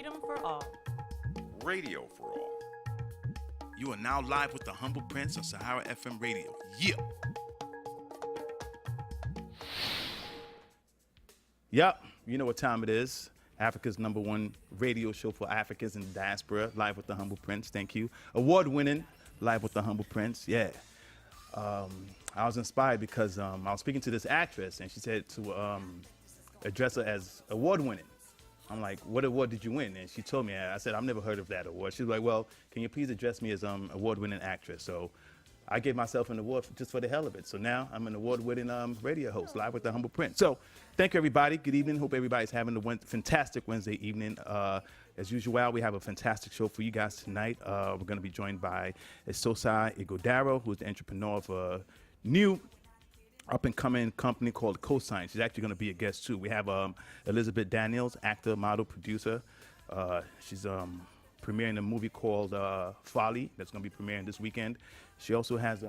freedom for all. Radio for all. You are now live with the Humble Prince on Sahara FM Radio. Yeah. Yep, you know what time it is. Africa's #1 radio show for Africans in the diaspora, Live with the Humble Prince. Thank you. Award-winning, Live with the Humble Prince. Yeah. I was inspired because I was speaking to this actress, and she said to address her as award-winning. I'm like, what award did you win? And she told me. I said, I've never heard of that award. She was like, well, can you please address me as award-winning actress? So I gave myself an award just for the hell of it. So now I'm an award-winning radio host, Live with the Humble Prince. So thank you, everybody. Good evening. Hope everybody's having a fantastic Wednesday evening. As usual, we have a fantastic show for you guys tonight. We're going to be joined by Esosai Igodaro, who's the entrepreneur of a new up-and-coming company called Cosign. She's actually going to be a guest, too. We have Elizabeth Daniels, actor, model, producer. She's premiering a movie called Folly that's going to be premiering this weekend. She also has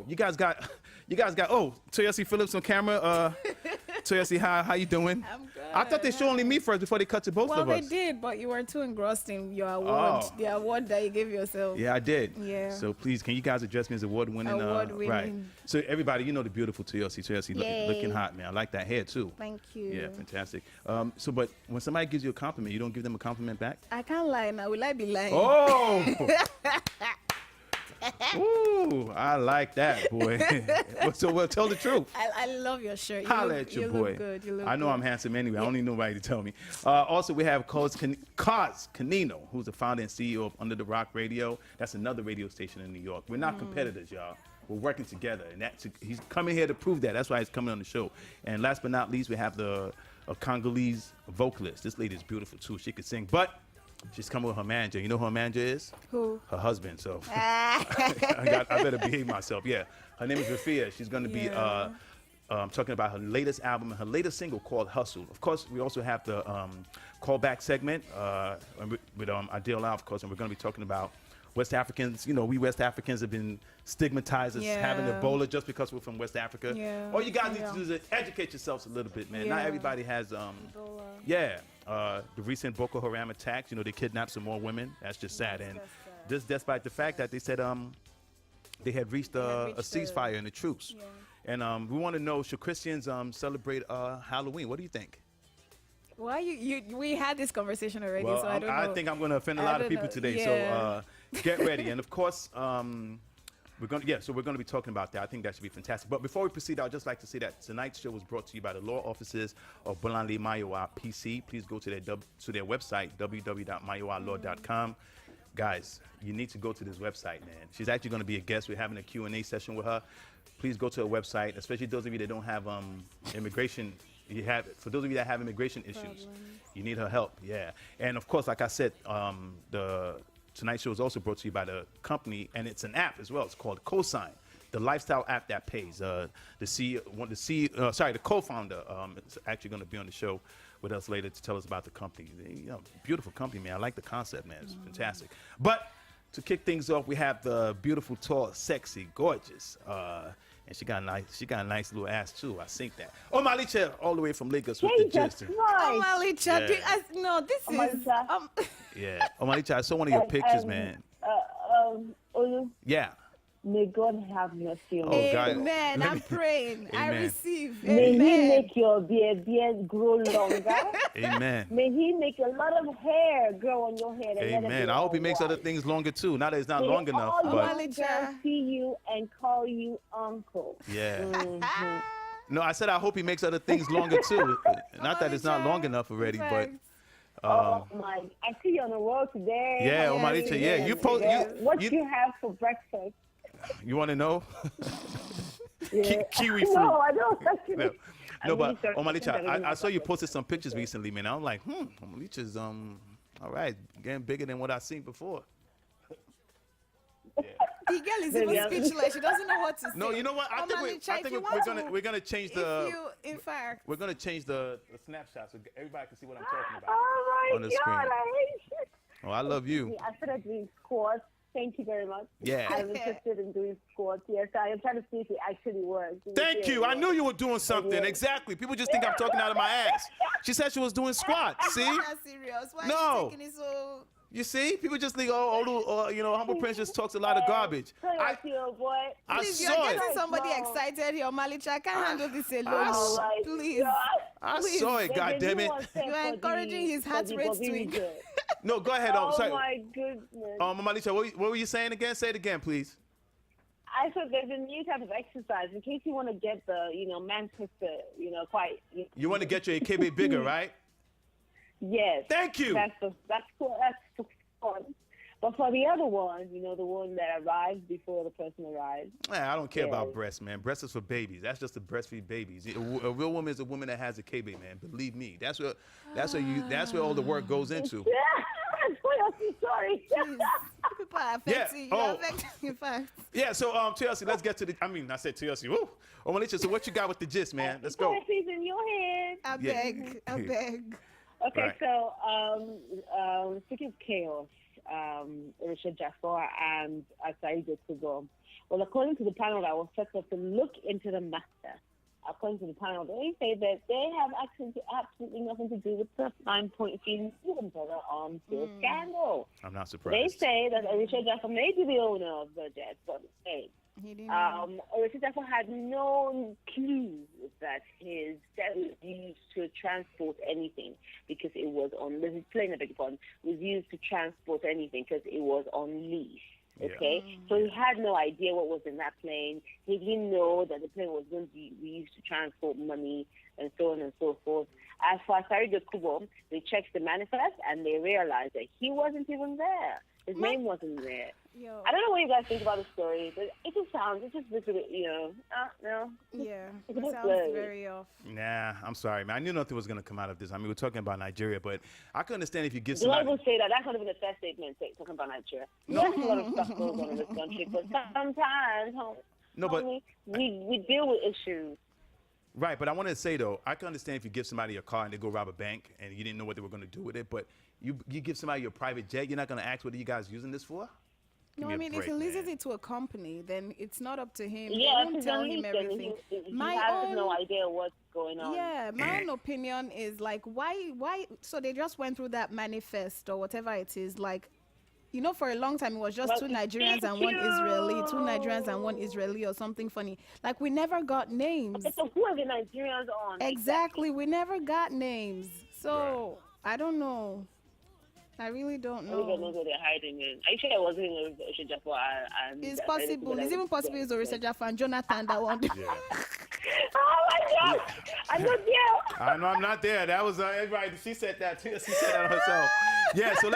you guys got Toyosi Phillips on camera. Toyosi, how you doing? I'm good. I thought they show only me first before they cut to both of us. Well, they did, but you were too engrossed in your award, the award that you gave yourself. Yeah, I did. Yeah. So please, can you guys address me as award-winning? Award-winning. Right. So everybody, you know the beautiful Toyosi. Toyosi looking hot, man. I like that hair too. Thank you. Yeah, fantastic. But when somebody gives you a compliment, you don't give them a compliment back? I can't lie now. Will I be lying? Oh! Ooh, I like that, boy. So, well, tell the truth. I love your shirt. Holla at your boy. Look good. You look I know good. I'm handsome anyway. I don't need nobody to tell me. Also, we have Kaz Canino, who's the founder and CEO of Under the Rock Radio. That's another radio station in New York. We're not competitors, y'all. We're working together, and he's coming here to prove that. That's why he's coming on the show. And last but not least, we have a Congolese vocalist. This lady is beautiful, too. She could sing, but she's coming with her manager. You know who her manager is? Who? Her husband. So I better behave myself. Yeah. Her name is Rafia. She's going to be talking about her latest album and her latest single called Hustle. Of course, we also have the callback segment with Adele, of course, and we're going to be talking about West Africans. You know, we West Africans have been stigmatized as having Ebola just because we're from West Africa. Yeah. All you guys need to do is educate yourselves a little bit, man. Yeah. Not everybody has Ebola. The recent Boko Haram attacks, they kidnapped some more women. That's just sad. And this despite the fact that they said they had reached a ceasefire and a truce. Yeah. And we want to know, should Christians celebrate Halloween? What do you think? Why we had this conversation already, Well, so I don't know. I think I'm going to offend a lot of people today. So get ready. And of course, we're going to be talking about that. I think that should be fantastic. But before we proceed, I'd just like to say that tonight's show was brought to you by the law offices of Bolanle Mayowa PC. Please go to their website, www.mayowalaw.com. Guys, you need to go to this website, man. She's actually going to be a guest. We're having a Q&A session with her. Please go to her website, especially those of you that don't have immigration. For those of you that have immigration issues, you need her help. Yeah. And of course, like I said, the tonight's show is also brought to you by the company, and it's an app as well. It's called Cosign, the lifestyle app that pays. The co-founder is actually going to be on the show with us later to tell us about the company. Beautiful company, man. I like the concept, man. It's fantastic. But to kick things off, we have the beautiful, tall, sexy, gorgeous, and she got a nice little ass too. I think that. Omalicha, all the way from Lagos with the gist. Omalicha, this is. Yeah, Omalicha, I saw one of your pictures, man. Yeah. May God have mercy on you. Amen. I'm praying. I receive. May He make your beard grow longer. Amen. May He make a lot of hair grow on your head. Amen. I hope He makes other things longer too. Not that it's not long enough. All But see you and call you uncle. yeah. Mm-hmm. No, I said I hope He makes other things longer too. Not that it's not long enough already, but. Oh my! I see you on the road today. Yeah, Omalicha. Yeah, you post. What you have for breakfast? You want to know? Yeah. Kiwi fruit. No, I don't. No, but Omalicha, I saw you posted some pictures recently, man. I was like, Omalicha's all right, getting bigger than what I've seen before. The girl is even speechless. She doesn't know what to say. No, you know what? I think we're gonna change the. We're gonna change the snapshot so everybody can see what I'm talking about. Oh my on the God, screen. I hate you. Oh, I love you. I started doing squats Thank you very much. Yeah. I'm interested in doing squats. Yes, I am trying to see if it actually works. Thank you. I knew you were doing something. Exactly. People just think I'm talking out of my ass. She said she was doing squats. See? Not serious. Why No. are you taking it so? You see? People just think, Humble Prince just talks a lot of garbage. I feel, boy. I Please, saw you're it. getting somebody excited here, Omalicha. I can't handle this alone. Oh my Please. God. I saw it, goddammit. You are encouraging his heart rate to increase. No, go ahead. Oh Sorry. my goodness. Omalicha, what were you saying again? Say it again, please. I thought there's a new type of exercise in case you want to get the, Manchester, quite. You want to get your AKB bigger, right? Yes. Thank you. That's cool. That's fun. But for the other one, the one that arrives before the person arrives. Man, I don't care about breasts, man. Breasts is for babies. That's just to breastfeed babies. A real woman is a woman that has a KB, man. Believe me. That's where all the work goes into. Sorry. People are affecting you. You're affecting facts. Yeah, so TLC, let's get to I said TLC. Woo. Omalicha, so what you got with the gist, man? Let's go. She's in your head. I beg. Okay, Right. so speaking of chaos, Oritsejafor and Asari Dokubo. Well, according to the panel that was set up to look into the matter, according to the panel, they say that they have absolutely nothing to do with the 9-point feeding on the scandal. I'm not surprised. They say that Oritsejafor may be the owner of the jet, but hey, He didn't know. Oritsejafor had no clue that his jet was used to transport anything because it was on, this plane, I beg your pardon, was used to transport anything because it was on lease. Okay, so he had no idea what was in that plane. He didn't know that the plane was going to be used to transport money and so on and so forth. As for Asari Dokubo, they checked the manifest and they realized that he wasn't even there. His name wasn't there. Yo. I don't know what you guys think about the story, but it just looks a bit, no. Yeah, It's it a bit sounds blurry. very off. Nah, I'm sorry, man. I knew nothing was going to come out of this. I mean, we're talking about Nigeria, but I can understand if you give Do I somebody... will say that? That's not even a fair statement talking about Nigeria. There's a lot of stuff goes on in this country, but sometimes, we deal with issues. Right, but I want to say, though, I can understand if you give somebody a car and they go rob a bank and you didn't know what they were going to do with it, but you give somebody your private jet, you're not going to ask what are you guys using this for? Give No, me I a mean, break, if he leases man. it to a company, then it's not up to him. Yeah, they won't tell him everything. He has no idea what's going on. Yeah, my own opinion is like, why? So they just went through that manifest or whatever it is. Like, for a long time, it was just two Nigerians and one Israeli, two Nigerians and one Israeli or something funny. Like, we never got names. Okay, so who are the Nigerians on? Exactly, we never got names. So, I don't know. I really don't know. Everybody knows what they're hiding in. Are you sure it wasn't in Oritsejafor and It's possible. It's even possible it's Oritsejafor and Jonathan that one. Yeah. Oh my God! I'm not there. I know I'm not there. That was everybody. She said that too. She said that herself. Yeah. So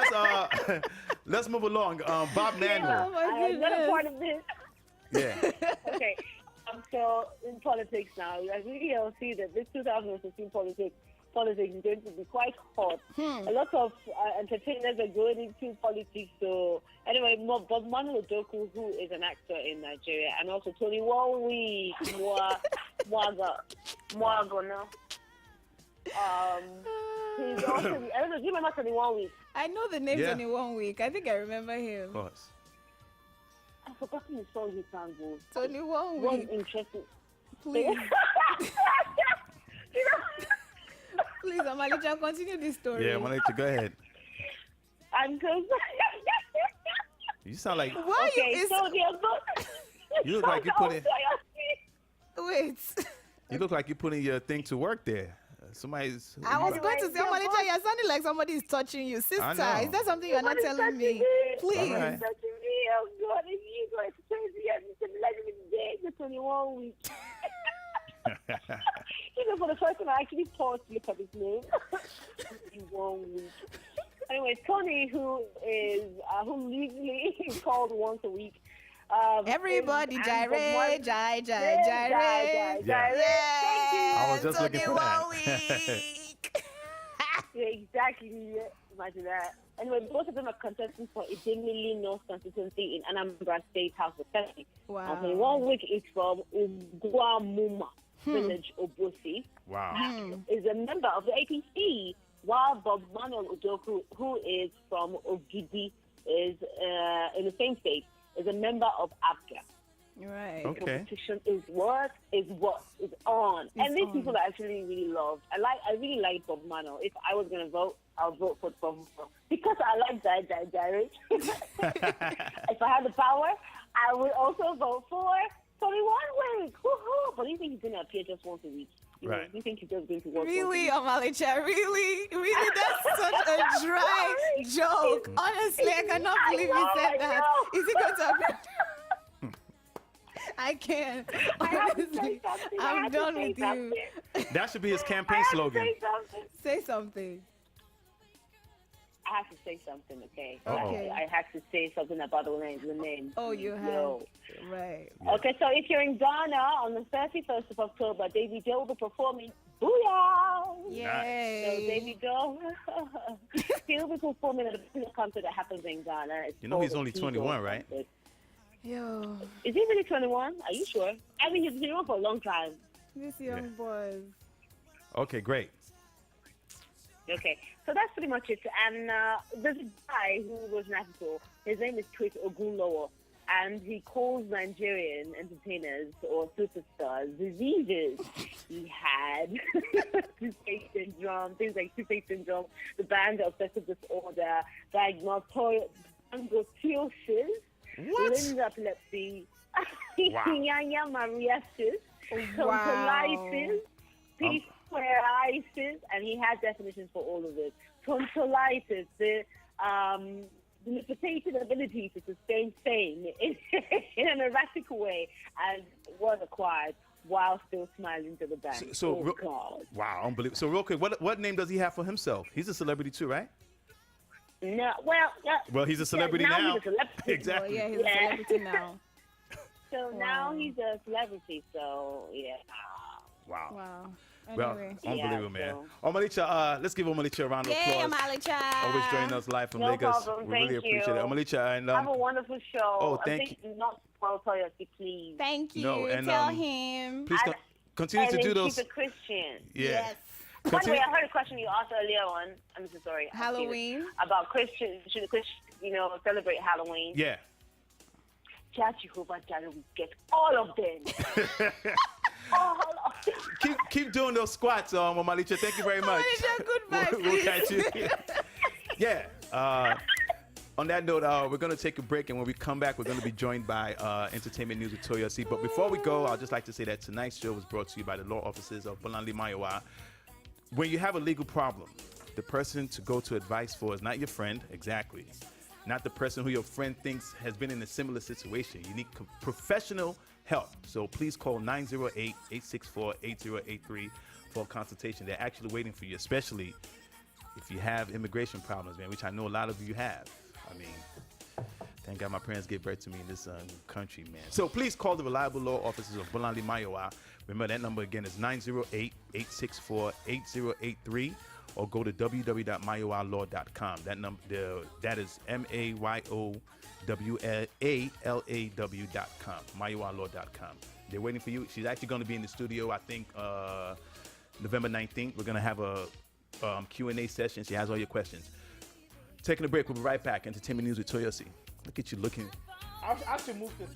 let's move along. Bob Manuel. Oh my I'm not a goodness. part of this. Yeah. Okay. So in politics now, as we all see that this 2015 politics is going to be quite hot. A lot of entertainers are going into politics. So anyway, but Manuel Udokwu, who is an actor in Nigeria, and also Tony Wanwi, Mwago now. He's also, I don't know, do you remember Tony Wanwi? I know the names Yeah. only 1 week. I think I remember him. Of course. I've forgotten the song he sang. It's only 1 One week. interesting. Please. Please, Omalicha, continue this story. Yeah, Omalicha, go ahead. I'm so sorry. You sound like Why Okay, you? so they're both. you look like you put it. Wait. You look like you're putting your thing to work there. Somebody's. I was going to say, Anyway, Omalicha, you're sounding like somebody is touching you. Sister, I is know. that something you're not telling me? Please. All right. Oh God, if you go to crazy, I'm letting him dead for 21 weeks. For the first time, I actually paused to look at his name. 21 weeks. Anyway, Tony, who legally is called once a week. Everybody, gyre, gyre, gyre, gyre. Yeah. I was Yeah. just looking for that. Week. Yeah, exactly. Yeah. Imagine that. Anyway, both of them are contesting for a Demili North constituency in Anambra State House of Assembly. Wow. And 1 week is from Ugwamuma village, Obosi. Wow. Is a member of the APC, while Bob Manuel Udokwu, who is from Ogidi is in the same state, is a member of APGA. Right. Okay. Competition is on. And these people are actually really loved. I really like Bob Manuel. If I was gonna vote, I'll vote for Bob Manuel because I like that Jared. If I had the power, I would also vote for 21 week. Woohoo! But you think he's gonna appear just once a week? Right. You think he's just going to work? Really, Omalicha, really? That's such a dry joke. Honestly, I cannot believe you said that. Is he going to appear? I can't. Honestly, I'm done with you. That should be his campaign slogan. Say something. I have to say something, okay? Okay. I have to say something about the name. Oh, you have. Right. Okay, so if you're in Ghana on the 31st of October, David Joe will be performing Booyah! Yay. So David Joe, he'll be performing at a concert that happens in Ghana. It's You know he's called only the 21, Eagle right? Concert. Yo, Is he really 21? Are you sure? I mean, he's been around for a long time. these young boys. Okay, great. Okay, so that's pretty much it. And there's a guy who was an actor. His name is Chris Ogunlowo, and he calls Nigerian entertainers or superstars diseases. He had toothache syndrome, things like toothache syndrome, the band obsessive disorder, diagnosis, Lynn's epilepsy, Yanya mariasis, tonsillitis, squaritis, and he has definitions for all of it. Tonsillitis, the limitated ability to sustain pain in an erratic way, and was acquired while still smiling to the bank. God. Wow, unbelievable. So real quick, what name does he have for himself? He's a celebrity too, right? No, well, he's a celebrity now. He's a celebrity. Exactly. Well, yeah, he's a celebrity now. So now he's a celebrity. So yeah. Wow. Anyway. Well, unbelievable, Yeah, man. Omalicha, let's give Omalicha a round of Yay, applause. Omalicha. Always joining us live from No Lagos. problem. We really Thank appreciate you. it. Omalicha, and Have a wonderful show. Oh, thank you. Not spoil Toyosi, please. Thank you. No, and, Tell him. please continue to and do then those. keep a Christian. Yeah. Yes. By the Continue. way, I heard a question you asked earlier on. I'm so sorry. Halloween. About Christians. Should Christians, celebrate Halloween? Yeah. Judge Jehovah Jireh will get all of them. All of them. Keep doing those squats, Omalicha. Thank you very much. Omalicha, goodbye, We'll please. catch you. Yeah. On that note, we're going to take a break, and when we come back, we're going to be joined by Entertainment News with Toyosi. But before we go, I'd just like to say that tonight's show was brought to you by the law offices of Bolanle Mayowa. When you have a legal problem, the person to go to advice for is not your friend, exactly, not the person who your friend thinks has been in a similar situation. You need professional help. So please call 908-864-8083 for a consultation. They're actually waiting for you, especially if you have immigration problems, man, which I know a lot of you have. I mean, thank God my parents gave birth to me in this country, man. So please call the reliable law offices of Bolanle Mayowa. Remember, that number again is 908-864-8083, or go to www.mayowalaw.com. That is MAYOWALAW.com, mayowalaw.com. They're waiting for you. She's actually going to be in the studio, I think, November 19th. We're going to have a Q&A session. She has all your questions. Taking a break. We'll be right back. Entertainment News with Toyosi. Look at you looking. I should move this.